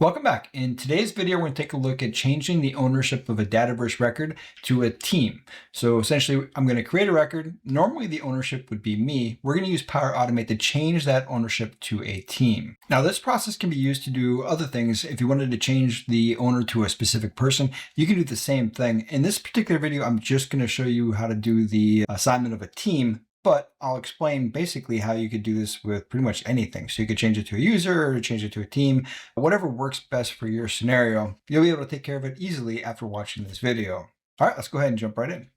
Welcome back. In today's video, we're going to take a look at changing the ownership of a Dataverse record to a team. So essentially, I'm going to create a record. Normally, the ownership would be me. We're going to use Power Automate to change that ownership to a team. Now, this process can be used to do other things. If you wanted to change the owner to a specific person, you can do the same thing. In this particular video, I'm just going to show you how to do the assignment of a team. But I'll explain basically how you could do this with pretty much anything. So you could change it to a user or change it to a team, whatever works best for your scenario. You'll be able to take care of it easily after watching this video. All right, let's go ahead and jump right in.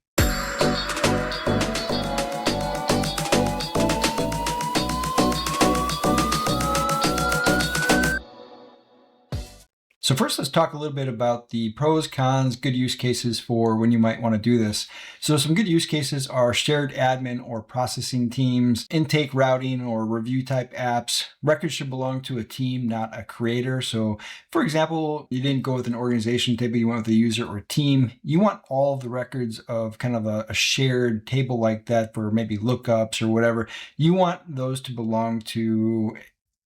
So first, let's talk a little bit about the pros, cons, good use cases for when you might want to do this. So some good use cases are shared admin or processing teams, intake routing or review type apps. Records should belong to a team, not a creator. So for example, you didn't go with an organization table, you went with a user or a team. You want all of the records of kind of a shared table like that for maybe lookups or whatever. You want those to belong to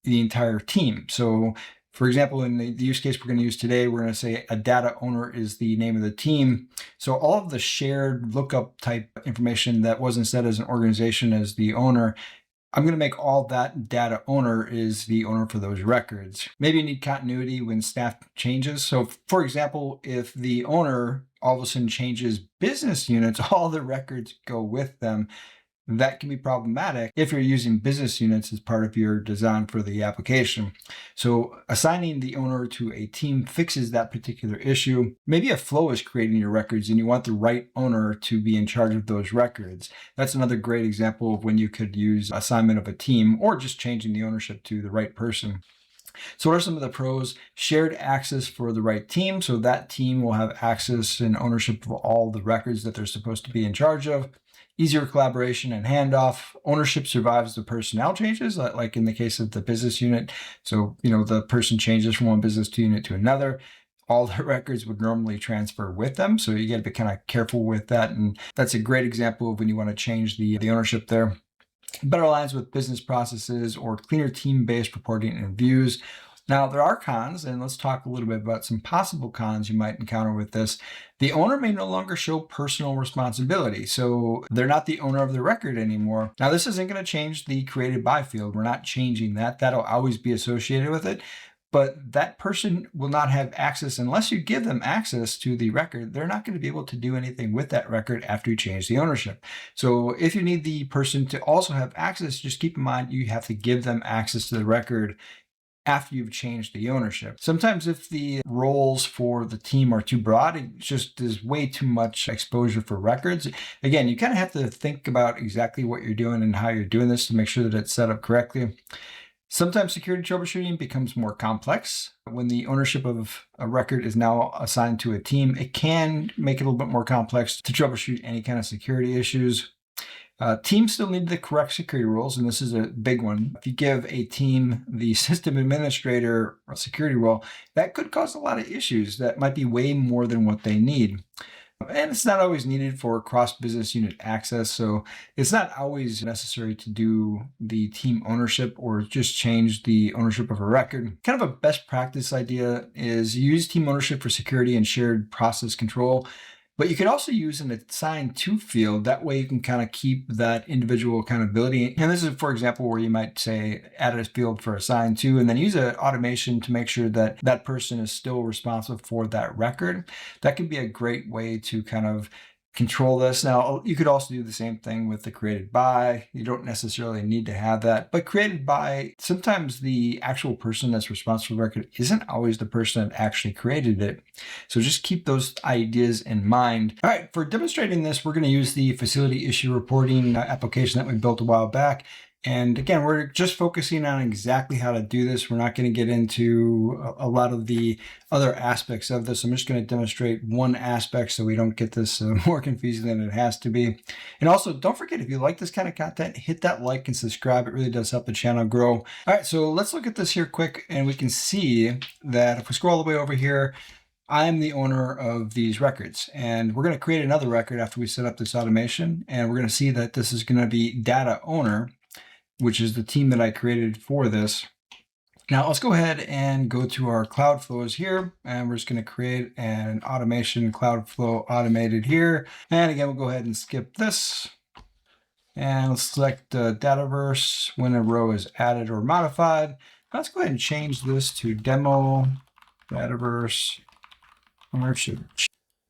the entire team. So for example, in the use case we're going to use today, we're going to say a data owner is the name of the team. So all of the shared lookup type information that wasn't set as an organization as the owner, I'm going to make all that data owner is the owner for those records. Maybe you need continuity when staff changes. So for example, if the owner all of a sudden changes business units, all the records go with them. That can be problematic if you're using business units as part of your design for the application. So assigning the owner to a team fixes that particular issue. Maybe a flow is creating your records and you want the right owner to be in charge of those records. That's another great example of when you could use assignment of a team or just changing the ownership to the right person. So what are some of the pros? Shared access for the right team. So that team will have access and ownership of all the records that they're supposed to be in charge of. Easier collaboration and handoff. Ownership survives the personnel changes, like in the case of the business unit. So, the person changes from one business unit to another. All the records would normally transfer with them. So you got to be kind of careful with that. And that's a great example of when you want to change the ownership there. Better aligns with business processes or cleaner team-based reporting and views. Now, there are cons, and let's talk a little bit about some possible cons you might encounter with this. The owner may no longer show personal responsibility, so they're not the owner of the record anymore. Now, this isn't going to change the created by field. We're not changing that. That'll always be associated with it. But that person will not have access unless you give them access to the record. They're not going to be able to do anything with that record after you change the ownership. So if you need the person to also have access, just keep in mind you have to give them access to the record after you've changed the ownership. Sometimes if the roles for the team are too broad, it just is way too much exposure for records. Again, you kind of have to think about exactly what you're doing and how you're doing this to make sure that it's set up correctly. Sometimes security troubleshooting becomes more complex. When the ownership of a record is now assigned to a team, it can make it a little bit more complex to troubleshoot any kind of security issues. Teams still need the correct security rules, and this is a big one. If you give a team the system administrator security role, that could cause a lot of issues that might be way more than what they need. And it's not always needed for cross-business unit access, so it's not always necessary to do the team ownership or just change the ownership of a record. Kind of a best practice idea is use team ownership for security and shared process control. But you could also use an assign to field. That way you can kind of keep that individual accountability. And this is, for example, where you might say add a field for assign to, and then use an automation to make sure that that person is still responsible for that record. That could be a great way to kind of control this. Now, you could also do the same thing with the created by. You don't necessarily need to have that, but created by, sometimes the actual person that's responsible for the record isn't always the person that actually created it. So just keep those ideas in mind. All right, for demonstrating this, we're going to use the facility issue reporting application that we built a while back. And again, we're just focusing on exactly how to do this. We're not going to get into a lot of the other aspects of this. I'm just going to demonstrate one aspect so we don't get this more confusing than it has to be. And also, don't forget, if you like this kind of content, hit that like and subscribe. It really does help the channel grow. All right, so let's look at this here quick, and we can see that if we scroll all the way over here, I'm the owner of these records, and we're going to create another record after we set up this automation, and we're going to see that this is going to be data owner, which is the team that I created for this. Now let's go ahead and go to our cloud flows here, and we're just going to create an automation cloud flow automated here. And again, we'll go ahead and skip this. And let's select Dataverse when a row is added or modified. Let's go ahead and change this to demo Dataverse ownership.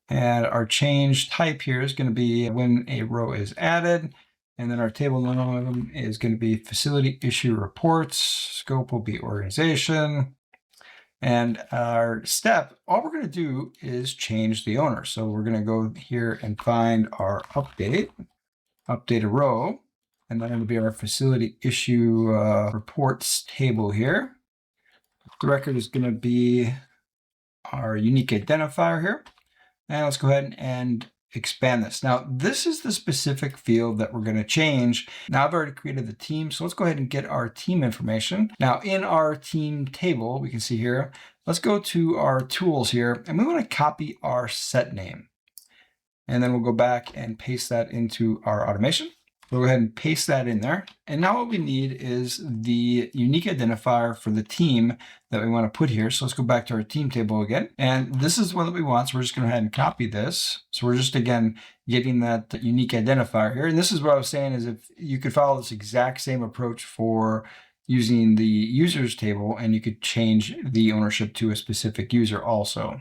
And our change type here is going to be when a row is added. And then our table name is going to be facility issue reports. Scope will be organization. And our step, all we're going to do is change the owner. So we're going to go here and find our update a row. And then it'll be our facility issue reports table here. The record is going to be our unique identifier here. And let's go ahead and expand this. Now, this is the specific field that we're going to change. Now, I've already created the team, so let's go ahead and get our team information. Now, in our team table, we can see here, let's go to our tools here, and we want to copy our set name. And then we'll go back and paste that into our automation. We'll go ahead and paste that in there. And now what we need is the unique identifier for the team that we want to put here. So let's go back to our team table again. And this is the one that we want. So we're just going to go ahead and copy this. So we're just, again, getting that unique identifier here. And this is what I was saying is if you could follow this exact same approach for using the users table, and you could change the ownership to a specific user also.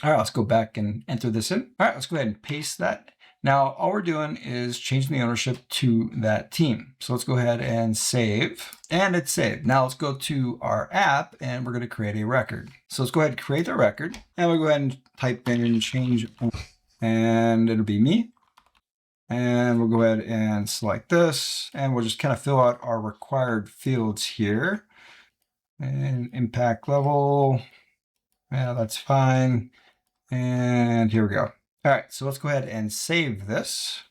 All right, let's go back and enter this in. All right, let's go ahead and paste that. Now, all we're doing is changing the ownership to that team. So let's go ahead and save, and it's saved. Now let's go to our app, and we're going to create a record. So let's go ahead and create the record, and we'll go ahead and type in change, and it'll be me. And we'll go ahead and select this, and we'll just kind of fill out our required fields here. And impact level, yeah, that's fine. And here we go. All right, so let's go ahead and save this.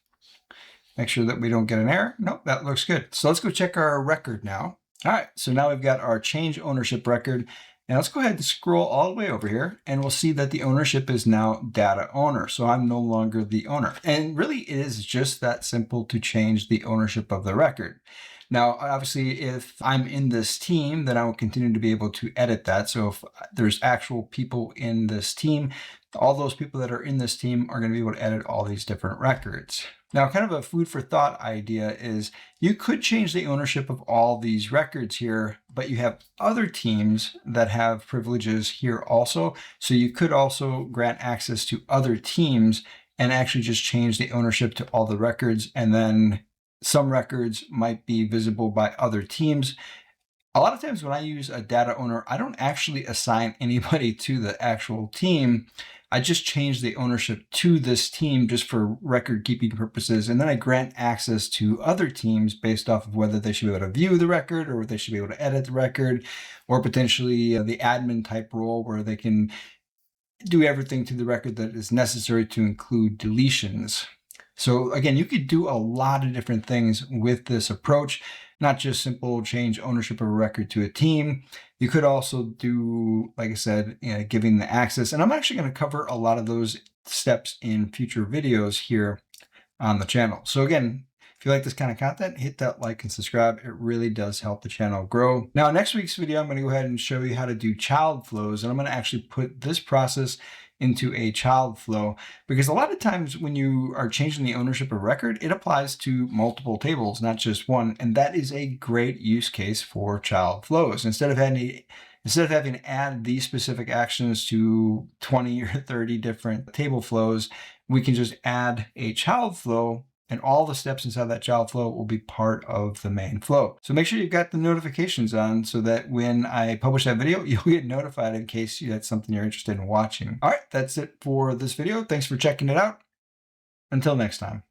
Make sure that we don't get an error. Nope, that looks good. So let's go check our record now. All right, so now we've got our change ownership record. And let's go ahead and scroll all the way over here, and we'll see that the ownership is now data owner. So I'm no longer the owner. And really, it is just that simple to change the ownership of the record. Now, obviously, if I'm in this team, then I will continue to be able to edit that. So if there's actual people in this team, all those people that are in this team are going to be able to edit all these different records. Now, kind of a food for thought idea is you could change the ownership of all these records here, but you have other teams that have privileges here also. So you could also grant access to other teams and actually just change the ownership to all the records, and then some records might be visible by other teams. A lot of times when I use a data owner, I don't actually assign anybody to the actual team. I just change the ownership to this team just for record keeping purposes. And then I grant access to other teams based off of whether they should be able to view the record or they should be able to edit the record, or potentially the admin type role where they can do everything to the record that is necessary to include deletions. So again, you could do a lot of different things with this approach, not just simple change ownership of a record to a team. You could also do, like I said, giving the access. And I'm actually going to cover a lot of those steps in future videos here on the channel. So again, if you like this kind of content, hit that like and subscribe. It really does help the channel grow. Now, next week's video, I'm going to go ahead and show you how to do child flows. And I'm going to actually put this process into a child flow, because a lot of times when you are changing the ownership of record, it applies to multiple tables, not just one. And that is a great use case for child flows. Instead of having to add these specific actions to 20 or 30 different table flows, we can just add a child flow, and all the steps inside that child flow will be part of the main flow. So make sure you've got the notifications on so that when I publish that video, you'll get notified in case that's something you're interested in watching. All right, that's it for this video. Thanks for checking it out. Until next time.